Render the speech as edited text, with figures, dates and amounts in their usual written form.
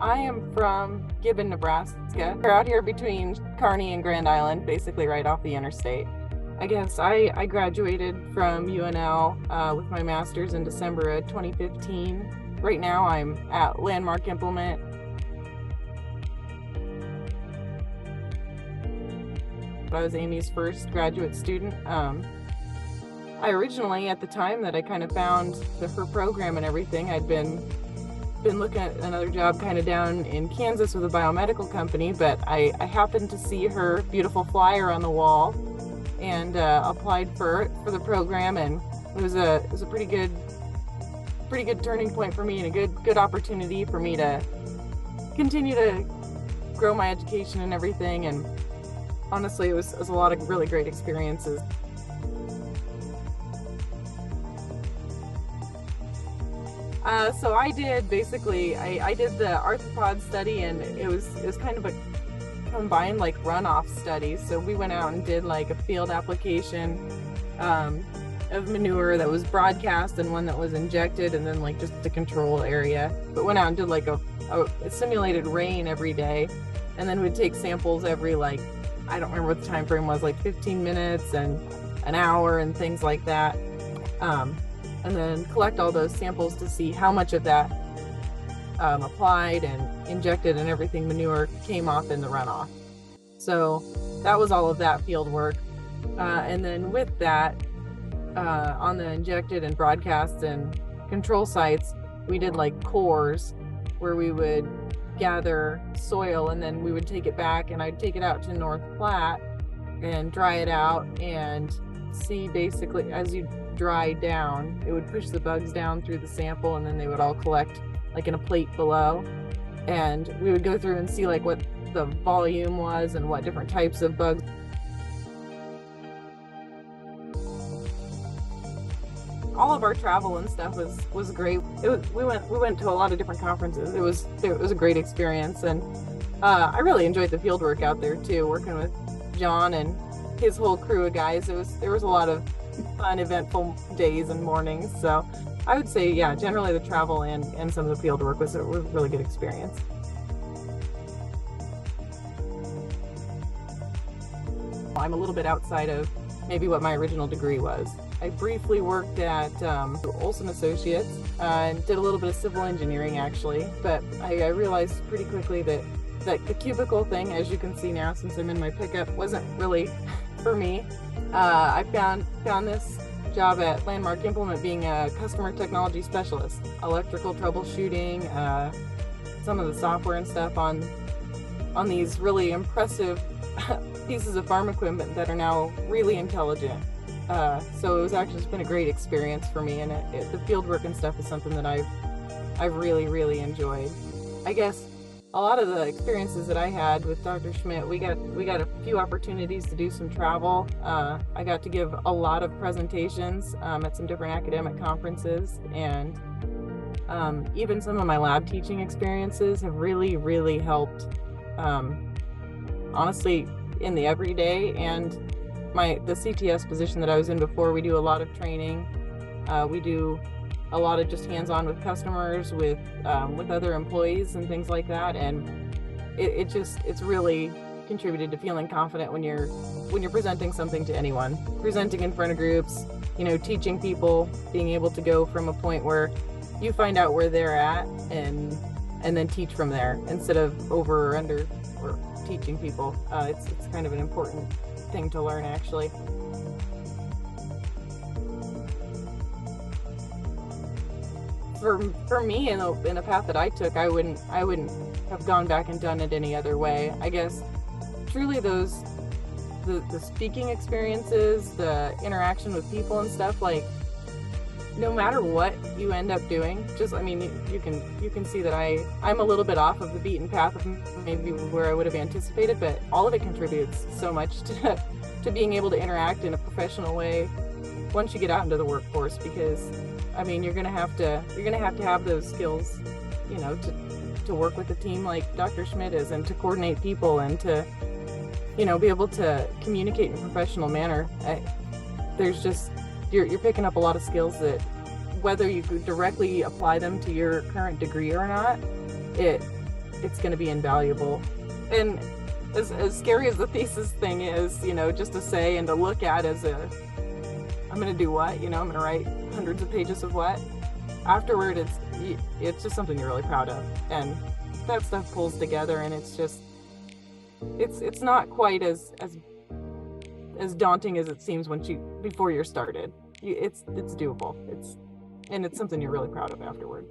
I am from Gibbon, Nebraska. We're out here between Kearney and Grand Island, basically right off the interstate. I guess I graduated from UNL with my master's in December of 2015. Right now I'm at Landmark Implement. I was Amy's first graduate student. I originally, at the time that I kind of found her program and everything, I'd been looking at another job kind of down in Kansas with a biomedical company, but I happened to see her beautiful flyer on the wall and applied for the program, and it was a pretty good turning point for me and a good opportunity for me to continue to grow my education and everything. And honestly, it was a lot of really great experiences. So I did I did the arthropod study, and it was kind of a combined like runoff study. So we went out and did like a field application of manure that was broadcast and one that was injected, and then like just the control area. But went out and did like a simulated rain every day, and then we'd take samples every I don't remember what the time frame was, like 15 minutes and an hour and things like that. And then collect all those samples to see how much of that applied and injected and everything manure came off in the runoff. So that was all of that field work. And then with that, on the injected and broadcast and control sites, we did like cores where we would gather soil, and then we would take it back, and I'd take it out to North Platte and dry it out and see basically as you dry down, it would push the bugs down through the sample, and then they would all collect like in a plate below, and we would go through and see like what the volume was and what different types of bugs. All of our travel and stuff was great. We went to a lot of different conferences. It was a great experience, and I really enjoyed the field work out there too, working with John and his whole crew of guys. There was a lot of fun, eventful days and mornings. So I would say, yeah, generally the travel and some of the field work was a really good experience. I'm a little bit outside of maybe what my original degree was. I briefly worked at Olson Associates and did a little bit of civil engineering actually, but I realized pretty quickly that the cubicle thing, as you can see now since I'm in my pickup, wasn't really for me. I found this job at Landmark Implement being a customer technology specialist, electrical troubleshooting, some of the software and stuff on these really impressive pieces of farm equipment that are now really intelligent. So it was actually just been a great experience for me, and the field work and stuff is something that I've really enjoyed. I guess a lot of the experiences that I had with Dr. Schmidt, we got a few opportunities to do some travel. I got to give a lot of presentations at some different academic conferences, and even some of my lab teaching experiences have really helped, honestly, in the everyday. And the CTS position that I was in before, we do a lot of training. We do a lot of just hands-on with customers, with other employees and things like that, and it's really contributed to feeling confident when you're presenting something to anyone, presenting in front of groups, teaching people, being able to go from a point where you find out where they're at and then teach from there instead of over or under or teaching people. It's kind of an important thing to learn actually. For me, in the path that I took, I wouldn't have gone back and done it any other way. I guess truly the speaking experiences, the interaction with people and stuff, like no matter what you end up doing, you can see that I'm a little bit off of the beaten path of maybe where I would have anticipated, but all of it contributes so much to being able to interact in a professional way once you get out into the workforce, because you're gonna have to have those skills, to work with a team like Dr. Schmidt is, and to coordinate people, and to, be able to communicate in a professional manner. You're picking up a lot of skills that, whether you directly apply them to your current degree or not, it's going to be invaluable. And as scary as the thesis thing is, you know, just to say and to look at as a, I'm going to do what, you know, I'm going to write hundreds of pages of what. Afterward, it's just something you're really proud of, and that stuff pulls together, and it's just, it's not quite as daunting as it seems before you're started. It's doable. It's something you're really proud of afterward.